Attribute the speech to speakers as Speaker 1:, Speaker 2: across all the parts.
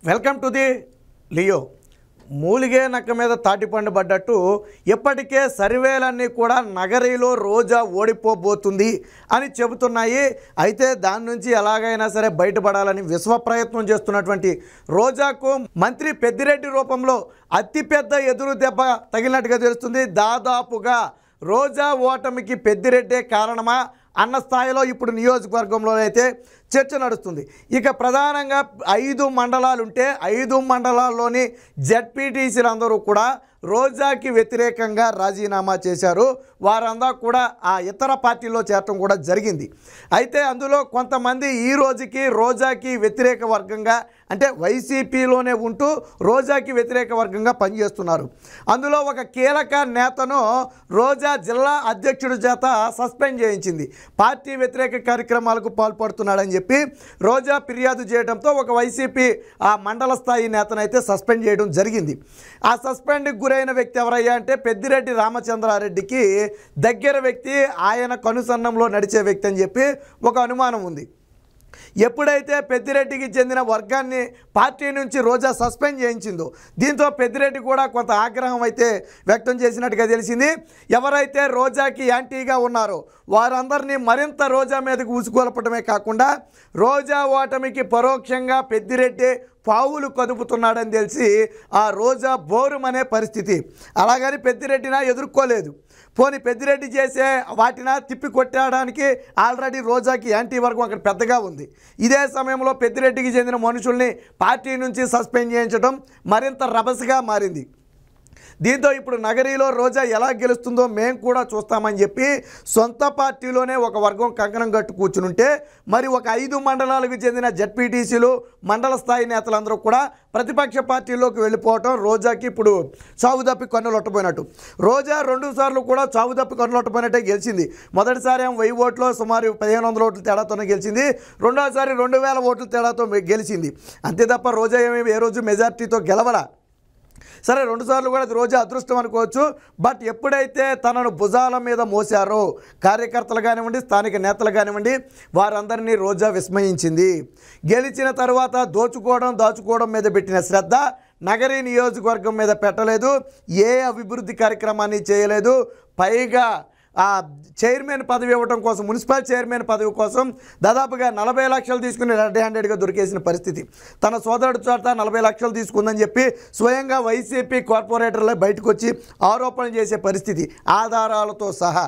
Speaker 1: Welcome to the Leo. మూలిగే నక్క మీద తాటిపండు పడ్డట్టు ఇప్పటికే సర్వేలన్నీ కూడా నగరిలో రోజా ఓడిపోబోతుంది అని చెబుతున్నాయి. అయితే దాని నుంచి ఎలాగైనా సరే బయటపడాలని విశ్వ ప్రయత్నం చేస్తున్నటువంటి రోజాకు మంత్రి పెద్దిరెడ్డి రూపంలో అతిపెద్ద ఎదురు దెబ్బ తగిలినట్టుగా తెలుస్తుంది. దాదాపుగా రోజా ఓటమికి పెద్దిరెడ్డే కారణమా అన్న స్థాయిలో ఇప్పుడు నియోజకవర్గంలో అయితే చర్చ నడుస్తుంది. ఇక ప్రధానంగా 5 మండలాలు ఉంటే 5 మండలాల్లోని జెడ్పీటీసీలందరూ కూడా రోజాకి వ్యతిరేకంగా రాజీనామా చేశారు. వారందరూ కూడా ఆ ఇతర పార్టీల్లో చేరటం కూడా జరిగింది. అయితే అందులో కొంతమంది ఈ రోజుకి రోజాకి వ్యతిరేక వర్గంగా అంటే వైసీపీలోనే ఉంటూ రోజాకి వ్యతిరేక వర్గంగా పనిచేస్తున్నారు. అందులో ఒక కీలక నేతను రోజా జిల్లా అధ్యక్షుడి చేత సస్పెండ్ చేయించింది. పార్టీ వ్యతిరేక కార్యక్రమాలకు పాల్పడుతున్నాడని చెప్పి రోజా ఫిర్యాదు చేయడంతో ఒక వైసీపీ ఆ మండల స్థాయి నేతనైతే సస్పెండ్ చేయడం జరిగింది. ఆ సస్పెండ్కి గురైన వ్యక్తి ఎవరయ్యా అంటే పెద్దిరెడ్డి రామచంద్రారెడ్డికి దగ్గర వ్యక్తి, ఆయన కనుసన్నంలో నడిచే వ్యక్తి అని చెప్పి ఒక అనుమానం ఉంది. ఎప్పుడైతే పెద్దిరెడ్డికి చెందిన వర్గాన్ని పార్టీ నుంచి రోజా సస్పెండ్ చేయించిందో దీంతో పెద్దిరెడ్డి కూడా కొంత ఆగ్రహం అయితే వ్యక్తం చేసినట్టుగా తెలిసింది. ఎవరైతే రోజాకి యాంటీగా ఉన్నారో వారందరినీ మరింత రోజా మీదకు ఊసుకొలపడమే కాకుండా రోజా ఓటమికి పరోక్షంగా పెద్దిరెడ్డి పావులు కదుపుతున్నాడని తెలిసి ఆ రోజా బోరుమనే పరిస్థితి. అలాగని పెద్దిరెడ్డినా ఎదుర్కోలేదు. పోనీ పెద్దిరెడ్డి చేసే వాటినా తిప్పి కొట్టడానికి ఆల్రెడీ రోజాకి యాంటీ వర్గం అక్కడ పెద్దగా ఉంది. ఇదే సమయంలో పెద్దిరెడ్డికి చెందిన మనుషుల్ని పార్టీ నుంచి సస్పెండ్ చేయించడం మరింత రభసగా మారింది. దీంతో ఇప్పుడు నగరీలో రోజా ఎలా గెలుస్తుందో మేము కూడా చూస్తామని చెప్పి సొంత పార్టీలోనే ఒక వర్గం కంకణం కట్టు కూర్చునుంటే మరి ఒక 5 మండలాలకు చెందిన జెడ్పీటీసీలు మండల స్థాయి నేతలందరూ కూడా ప్రతిపక్ష పార్టీలోకి వెళ్ళిపోవటం రోజాకి ఇప్పుడు చావుదప్పి కన్నులొట్టపోయినట్టు. రోజా 2 సార్లు కూడా చావుదప్పి కన్నులొట్టపోయినట్టే గెలిచింది. మొదటిసారి 1000 ఓట్లు సుమారు 1500 ఓట్ల తేడాతోనే గెలిచింది. రెండోసారి 2000 ఓట్ల తేడాతో గెలిచింది. అంతే తప్ప రోజా ఏమీ ఏ రోజు మెజార్టీతో గెలవలా. సరే 2 సార్లు కూడా అది రోజా అదృష్టం అనుకోవచ్చు. బట్ ఎప్పుడైతే తనను భుజాల మీద మోసారో కార్యకర్తలు కానివ్వండి, స్థానిక నేతలు కానివ్వండి, వారందరినీ రోజా విస్మయించింది. గెలిచిన తర్వాత దాచుకోవడం మీద పెట్టిన శ్రద్ధ నగరీ నియోజకవర్గం మీద పెట్టలేదు. ఏ అభివృద్ధి కార్యక్రమాన్ని చేయలేదు. పైగా ఆ చైర్మన్ పదవి ఇవ్వడం కోసం, మున్సిపల్ చైర్మన్ పదవి కోసం దాదాపుగా 40 లక్షలు తీసుకుని రెడ్ హ్యాండెడ్గా దొరికేసిన పరిస్థితి. తన సోదరుడు చోట 40 లక్షలు తీసుకుందని చెప్పి స్వయంగా వైసీపీ కార్పొరేటర్లే బయటకు వచ్చి ఆరోపణలు చేసే పరిస్థితి ఆధారాలతో సహా.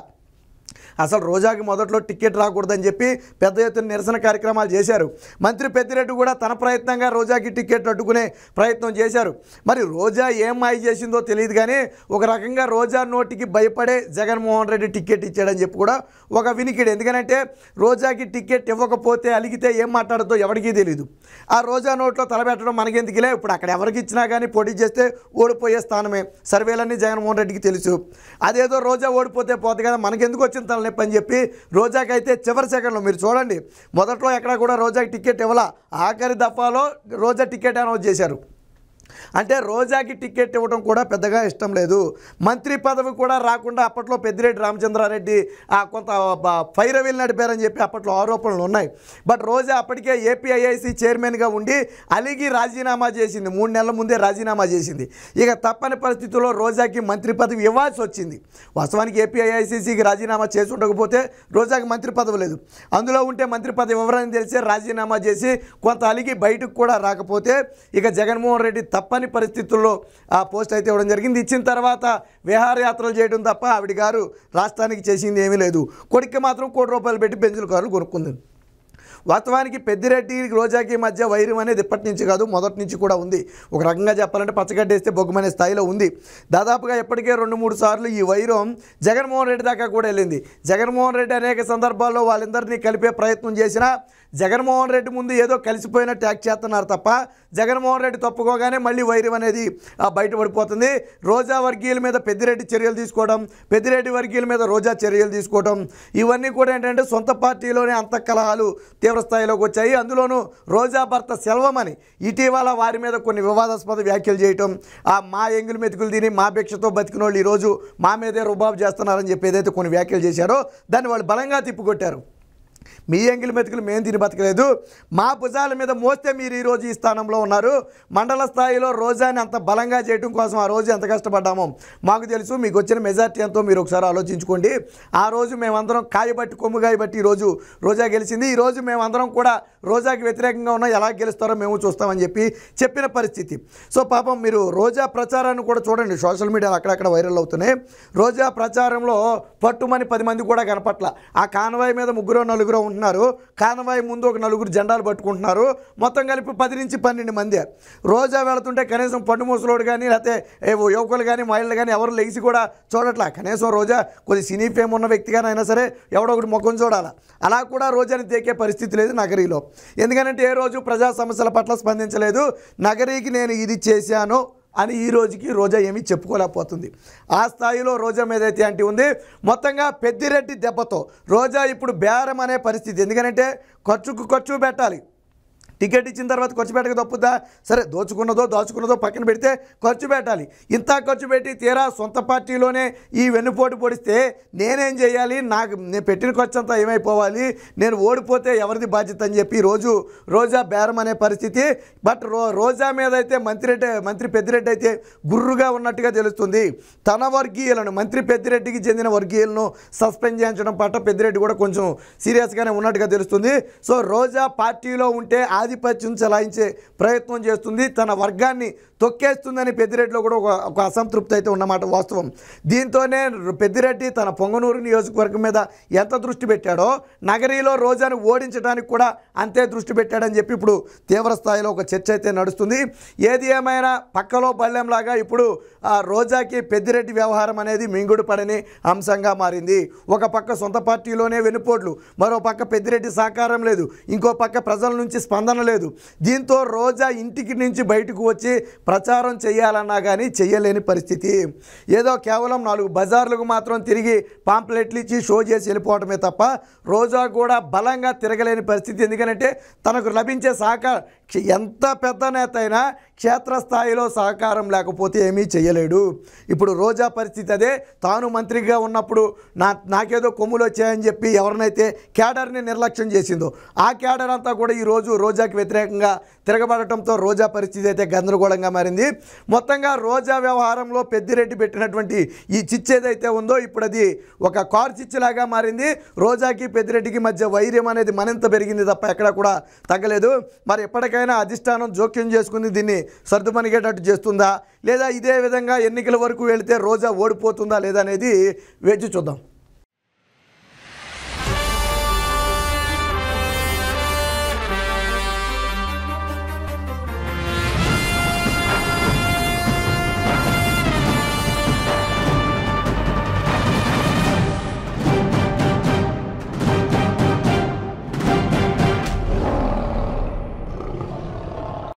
Speaker 1: అసలు రోజాకి మొదట్లో టికెట్ రాకూడదని చెప్పి పెద్ద ఎత్తున నిరసన కార్యక్రమాలు చేశారు. మంత్రి పెద్దిరెడ్డి కూడా తన ప్రయత్నంగా రోజాకి టికెట్ అడ్డుకునే ప్రయత్నం చేశారు. మరి రోజా ఏం మాయ చేసిందో తెలియదు కానీ ఒక రకంగా రోజా నోటికి భయపడే జగన్మోహన్ రెడ్డి టికెట్ ఇచ్చాడని చెప్పి కూడా ఒక వినికిడి. ఎందుకంటే రోజాకి టికెట్ ఇవ్వకపోతే అలిగితే ఏం మాట్లాడుతో ఎవరికీ తెలియదు. ఆ రోజా నోట్లో తలబెట్టడం మనకెందుకులే, ఇప్పుడు అక్కడ ఎవరికి ఇచ్చినా కానీ పోటీ చేస్తే ఓడిపోయే స్థానమే, సర్వేలన్నీ జగన్మోహన్ రెడ్డికి తెలుసు. అదేదో రోజా ఓడిపోతే పోతే కదా మనకెందుకు వచ్చిన తలనొప్పి అని చెప్పి రోజాకైతే చివరి సెకండ్లో మీరు చూడండి, మొదట్లో ఎక్కడ కూడా రోజాకి టికెట్ ఇవ్వాల, ఆఖరి దఫాలో రోజా టికెట్ అనౌన్స్ చేశారు. అంటే రోజాకి టికెట్ ఇవ్వడం కూడా పెద్దగా ఇష్టం లేదు. మంత్రి పదవి కూడా రాకుండా అప్పట్లో పెద్దిరెడ్డి రామచంద్రారెడ్డి కొంత ఫైరవీలు నడిపారని చెప్పి అప్పట్లో ఆరోపణలు ఉన్నాయి. బట్ రోజా అప్పటికే ఏపీఐఐసి చైర్మన్గా ఉండి అలిగి రాజీనామా చేసింది. 3 నెలల ముందే రాజీనామా చేసింది. ఇక తప్పని పరిస్థితుల్లో రోజాకి మంత్రి పదవి ఇవ్వాల్సి వచ్చింది. వాస్తవానికి ఏపీఐఐసిసికి రాజీనామా చేసి ఉండకపోతే రోజాకి మంత్రి పదవి లేదు. అందులో ఉంటే మంత్రి పదవి ఎవరని తెలిసే రాజీనామా చేసి కొంత అలిగి బయటకు కూడా రాకపోతే ఇక జగన్మోహన్ రెడ్డి తప్పని పరిస్థితుల్లో ఆ పోస్ట్ అయితే ఇవ్వడం జరిగింది. ఇచ్చిన తర్వాత విహారయాత్రలు చేయడం తప్ప ఆవిడ గారు రాష్ట్రానికి చేసింది ఏమీ లేదు. కొడుక్కి మాత్రం ₹1 కోటి పెట్టి బెంజుల కార్లు కొనుక్కుంది. వాస్తవానికి పెద్దిరెడ్డి రోజాకి మధ్య వైరం అనేది ఇప్పటి నుంచి కాదు, మొదటి నుంచి కూడా ఉంది. ఒక రకంగా చెప్పాలంటే పచ్చగడ్డేస్తే బొగ్గమనే స్థాయిలో ఉంది. దాదాపుగా ఎప్పటికే 2-3 సార్లు ఈ వైరం జగన్మోహన్ రెడ్డి దాకా కూడా వెళ్ళింది. జగన్మోహన్ రెడ్డి అనేక సందర్భాల్లో వాళ్ళందరినీ కలిపే ప్రయత్నం చేసినా జగన్మోహన్ రెడ్డి ముందు ఏదో కలిసిపోయినట్టు యాక్ట్ చేస్తున్నారు తప్ప జగన్మోహన్ రెడ్డి తప్పుకోగానే మళ్ళీ వైరం అనేది బయటపడిపోతుంది. రోజా వర్గీయుల మీద పెద్దిరెడ్డి చర్యలు తీసుకోవడం, పెద్దిరెడ్డి వర్గీయుల మీద రోజా చర్యలు తీసుకోవడం, ఇవన్నీ కూడా ఏంటంటే సొంత పార్టీలోనే అంతఃకలహాలు తీవ్రస్థాయిలోకి వచ్చాయి. అందులోనూ రోజా భర్త సెల్వమని ఇటీవల వారి మీద కొన్ని వివాదాస్పద వ్యాఖ్యలు చేయటం, మా ఎంగులు మెతుకులు తిని మా భిక్షతో బతికిన వాళ్ళు ఈరోజు మా మీదే రుబాబు చేస్తున్నారని చెప్పి ఏదైతే కొన్ని వ్యాఖ్యలు చేశారో దాన్ని వాళ్ళు బలంగా తిప్పికొట్టారు. మీ ఎంగిలి మెతుకులు మేము తిని బతకలేదు, మా భుజాల మీద మోస్తే మీరు ఈరోజు ఈ స్థానంలో ఉన్నారు. మండల స్థాయిలో రోజాని అంత బలంగా చేయడం కోసం ఆ రోజు ఎంత కష్టపడ్డామో మాకు తెలుసు. మీకు వచ్చిన మెజార్టీ ఎంతో మీరు ఒకసారి ఆలోచించుకోండి. ఆ రోజు మేమందరం కాయబట్టి కొమ్ముగాయబట్టి ఈరోజు రోజా గెలిచింది. ఈరోజు మేమందరం కూడా రోజాకి వ్యతిరేకంగా ఉన్నా ఎలా గెలుస్తారో మేము చూస్తామని చెప్పిన పరిస్థితి. సో పాపం మీరు రోజా ప్రచారాన్ని కూడా చూడండి, సోషల్ మీడియాలో అక్కడక్కడ వైరల్ అవుతున్నాయి. రోజా ప్రచారంలో పట్టుమని 10 మంది కూడా కనపట్ల. ఆ కాన్వాయ్ మీద 3-4 ఉంటున్నారు, కాన్వాయ్ ముందు ఒక 4 జెండాలు పట్టుకుంటున్నారు. మొత్తం కలిపి 10 నుంచి 12 మంది. రోజా వెళుతుంటే కనీసం పండు ముసలోడు కానీ లేకపోతే యువకులు కానీ మహిళలు కానీ ఎవరు లెగిసి కూడా చూడట్లా. కనీసం రోజా కొద్ది సినీ ఫేమ్ ఉన్న వ్యక్తిగానైనా సరే ఎవడో ఒకటి ముఖం చూడాలి. అలా కూడా రోజాని దేకే పరిస్థితి లేదు నగరీలో. ఎందుకంటే ఏ రోజు ప్రజా సమస్యల పట్ల స్పందించలేదు. నగరీకి నేను ఇది చేశాను అని ఈ రోజుకి రోజా ఏమీ చెప్పుకోలేకపోతుంది. ఆ స్థాయిలో రోజా మీద అయితే అంటే ఉంది. మొత్తంగా పెద్దిరెడ్డి దెబ్బతో రోజా ఇప్పుడు బేరం అనే పరిస్థితి. ఎందుకంటే ఖర్చు పెట్టాలి. టికెట్ ఇచ్చిన తర్వాత ఖర్చు పెట్టక తప్పుద్దా? సరే, దాచుకున్నదో పక్కన పెడితే ఖర్చు పెట్టాలి. ఇంత ఖర్చు పెట్టి తీరా సొంత పార్టీలోనే ఈ వెన్నుపోటు పొడిస్తే నేనేం చేయాలి? నేను పెట్టిన ఖర్చు అంతా ఏమైపోవాలి? నేను ఓడిపోతే ఎవరిది బాధ్యత అని చెప్పి రోజు రోజా బేరం అనే పరిస్థితి. బట్ రోజా మీద అయితే మంత్రి పెద్దిరెడ్డి అయితే గుర్రుగా ఉన్నట్టుగా తెలుస్తుంది. తన వర్గీయులను, మంత్రి పెద్దిరెడ్డికి చెందిన వర్గీయులను సస్పెండ్ చేయించడం పట్ల పెద్దిరెడ్డి కూడా కొంచెం సీరియస్గానే ఉన్నట్టుగా తెలుస్తుంది. సో రోజా పార్టీలో ఉంటే ఆధిపత్యం చలాయించే ప్రయత్నం చేస్తుంది, తన వర్గాన్ని తొక్కేస్తుందని పెద్దిరెడ్డిలో కూడా ఒక అసంతృప్తి అయితే ఉన్నమాట వాస్తవం. దీంతోనే పెద్దిరెడ్డి తన పొంగనూరు నియోజకవర్గం మీద ఎంత దృష్టి పెట్టాడో నగరీలో రోజాను ఓడించడానికి కూడా అంతే దృష్టి పెట్టాడని చెప్పి ఇప్పుడు తీవ్ర స్థాయిలో ఒక చర్చ అయితే నడుస్తుంది. ఏది ఏమైనా పక్కలో బల్లెంలాగా ఇప్పుడు రోజాకి పెద్దిరెడ్డి వ్యవహారం అనేది మింగుడు పడని అంశంగా మారింది. ఒక పక్క సొంత పార్టీలోనే వెనుపోట్లు, మరో పక్క పెద్దిరెడ్డి సహకారం లేదు, ఇంకో పక్క ప్రజల నుంచి స్పందన లేదు. దీంతో రోజా ఇంటికి నుంచి బయటకు వచ్చి ప్రచారం చేయాలన్నా కానీ చేయలేని పరిస్థితి. ఏదో కేవలం 4 బజార్లకు మాత్రం తిరిగి పాంప్లెట్లు ఇచ్చి షో చేసి వెళ్ళిపోవటమే తప్ప రోజా కూడా బలంగా తిరగలేని పరిస్థితి. ఎందుకంటే తనకు లభించే సహకారం, ఎంత పెద్ద నేత అయినా క్షేత్రస్థాయిలో సహకారం లేకపోతే ఏమీ చేయలేడు. ఇప్పుడు రోజా పరిస్థితి అదే. తాను మంత్రిగా ఉన్నప్పుడు నాకేదో కొమ్ములు వచ్చాయని చెప్పి ఎవరినైతే క్యాడర్ని నిర్లక్ష్యం చేసిందో ఆ క్యాడర్ అంతా కూడా ఈరోజు రోజాకి వ్యతిరేకంగా తిరగబడటంతో రోజా పరిస్థితి అయితే గందరగోళంగా మారింది. మొత్తంగా రోజా వ్యవహారంలో పెద్దిరెడ్డి పెట్టినటువంటి ఈ చిచ్చు ఏదైతే ఉందో ఇప్పుడు అది ఒక కారు చిచ్చులాగా మారింది. రోజాకి పెద్దిరెడ్డికి మధ్య వైర్యం అనేది మరింత పెరిగింది తప్ప ఎక్కడ కూడా తగ్గలేదు. మరి ఎప్పటికైనా అధిష్టానం జోక్యం చేసుకుని దీన్ని సర్దుమణిగేటట్టు చేస్తుందా, లేదా ఇదే విధంగా ఎన్నికల వరకు వెళితే రోజా ఓడిపోతుందా లేదా అనేది వేచి చూద్దాం.